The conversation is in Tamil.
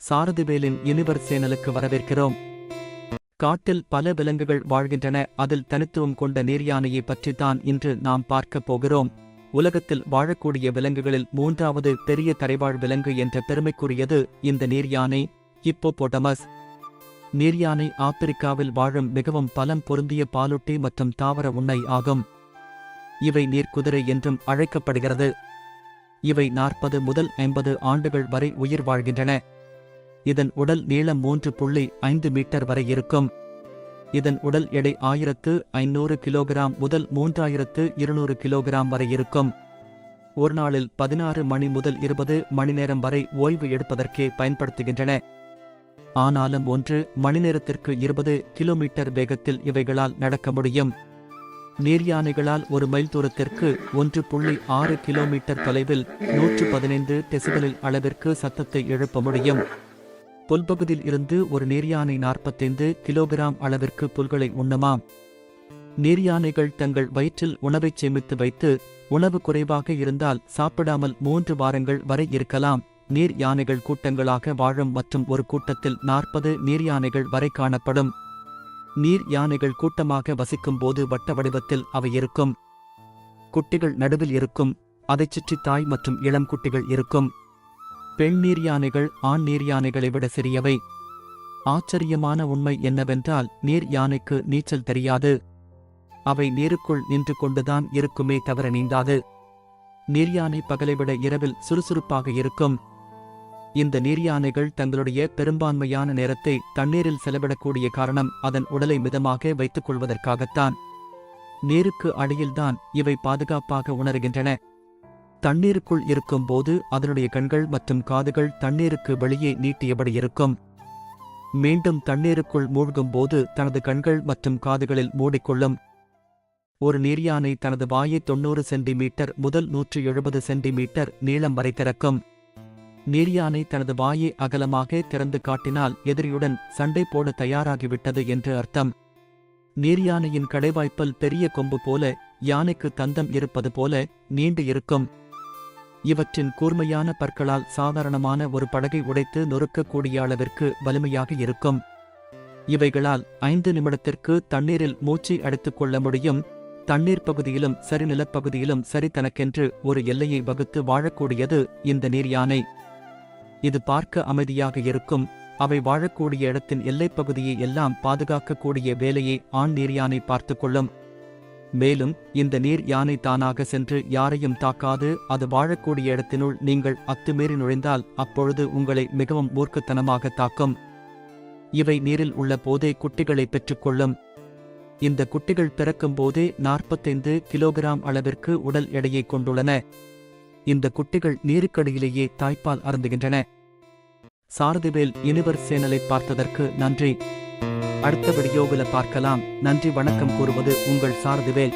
சாரதிவேலின் யுனிவர்ஸ் சேனலுக்கு வரவேற்கிறோம். காட்டில் பல விலங்குகள் வாழ்கின்றன. அதில் தனித்துவம் கொண்ட நீர்யானையை பற்றித்தான் இன்று நாம் பார்க்கப் போகிறோம். உலகத்தில் வாழக்கூடிய விலங்குகளில் 3வது பெரிய தரைவாழ் விலங்கு என்ற பெருமைக்குரியது இந்த நீர்யானை, ஹிப்போபோட்டமஸ். நீர்யானை ஆப்பிரிக்காவில் வாழும் மிகவும் பலம் பொருந்திய பாலூட்டி மற்றும் தாவர உண்ணை ஆகும். இவை நீர்க்குதிரை என்றும் அழைக்கப்படுகிறது. இவை 40 முதல் 50 ஆண்டுகள் வரை உயிர் வாழ்கின்றன. இதன் உடல் நீளம் 3.5 மீட்டர் வரை இருக்கும். இதன் உடல் எடை 1500 கிலோகிராம் முதல் 3200 கிலோகிராம் வரை இருக்கும். ஒரு நாளில் 16 மணி முதல் 20 மணி நேரம் வரை ஓய்வு எடுப்பதற்கே பயன்படுத்துகின்றன. ஆனாலும் 1 மணி நேரத்திற்கு 20 கிலோமீட்டர் வேகத்தில் இவைகளால் நடக்க முடியும். நீர்யானைகளால் ஒரு மைல் தூரத்திற்கு 1.6 கிலோமீட்டர் தொலைவில் 115 டெசிபலில் அளவிற்கு சத்தத்தை எழுப்ப முடியும். புல்பகுதியில் இருந்து ஒரு நீர்யானை 45 கிலோகிராம் அளவிற்கு புல்களை உண்ணுமாம். நீர்யானைகள் தங்கள் வயிற்றில் உணவைச் சேமித்து வைத்து உணவு குறைவாக இருந்தால் சாப்பிடாமல் 3 வாரங்கள் வரை இருக்கலாம். நீர் யானைகள் கூட்டங்களாக வாழும் மற்றும் ஒரு கூட்டத்தில் 40 நீர்யானைகள் வரை காணப்படும். நீர் யானைகள் கூட்டமாக வசிக்கும் போது வட்ட வடிவத்தில் அவை இருக்கும். குட்டிகள் நடுவில் இருக்கும். அதைச் சுற்றி தாய் மற்றும் இளம் குட்டிகள் இருக்கும். பெண் நீர்யானைகள் ஆண் நீர்யானைகளை விட சிறியவை. ஆச்சரியமான உண்மை என்னவென்றால் நீர் யானைக்கு நீச்சல் தெரியாது. அவை நீருக்குள் நின்று கொண்டுதான் இருக்குமே தவிர நீந்தாது. நீர்யானை பகலை விட இரவில் சுறுசுறுப்பாக இருக்கும். இந்த நீர்யானைகள் தங்களுடைய பெரும்பான்மையான நேரத்தை தண்ணீரில் செலவிடக்கூடிய காரணம் அதன் உடலை மிதமாக வைத்துக் கொள்வதற்காகத்தான். நீருக்கு அடியில்தான் இவை பாதுகாப்பாக உணர்கின்றன. தண்ணீருக்குள் இருக்கும் போது அதனுடைய கண்கள் மற்றும் காதுகள் தண்ணீருக்கு வெளியே நீட்டியபடி இருக்கும். மீண்டும் தண்ணீருக்குள் மூழ்கும் போது தனது கண்கள் மற்றும் காதுகளில் மூடிக்கொள்ளும். ஒரு நீர்யானை தனது வாயை 90 சென்டிமீட்டர் முதல் 170 சென்டிமீட்டர் நீளம் வரை திறக்கும். நீர்யானை தனது வாயை அகலமாக திறந்து காட்டினால் எதிரியுடன் சண்டை போட தயாராகிவிட்டது என்று அர்த்தம். நீர்யானையின் கடைவாய்ப்பல் பெரிய கொம்பு போல, யானைக்கு தந்தம் இருப்பது போல நீண்டு இருக்கும். இவற்றின் கூர்மையான பற்களால் சாதாரணமான ஒரு படகை உடைத்து நொறுக்கக்கூடிய அளவிற்கு வலிமையாக இருக்கும். இவைகளால் 5 நிமிடத்திற்கு தண்ணீரில் மூச்சை அடைத்துக் கொள்ள முடியும். தண்ணீர் பகுதியிலும் சரி நிலப்பகுதியிலும் சரி தனக்கென்று ஒரு எல்லையை வகுத்து வாழக்கூடியது இந்த நீர்யானை. இது பார்க்க அமைதியாக இருக்கும். அவை வாழக்கூடிய இடத்தின் எல்லைப்பகுதியை எல்லாம் பாதுகாக்கக்கூடிய வேலையை ஆண் நீர்யானை பார்த்துக் கொள்ளும். மேலும் இந்த நீர் யானை தானாக சென்று யாரையும் தாக்காது. அது வாழக்கூடிய இடத்தினுள் நீங்கள் அத்துமீறி நுழைந்தால் அப்பொழுது உங்களை மிகவும் மூர்க்கத்தனமாக தாக்கும். இவை நீரில் உள்ள போதே குட்டிகளை பெற்றுக்கொள்ளும். இந்த குட்டிகள் பிறக்கும் போதே 45 கிலோகிராம் அளவிற்கு உடல் எடையை கொண்டுள்ளன. இந்த குட்டிகள் நீருக்கடியிலேயே தாய்ப்பால் அருந்துகின்றன. சாரதிவேல் யுனிவர்ஸ் சேனலை பார்த்ததற்கு நன்றி. அடுத்த வீடியோவில் பார்க்கலாம். நன்றி வணக்கம் கூறுவது உங்கள் சாரதிவேல்.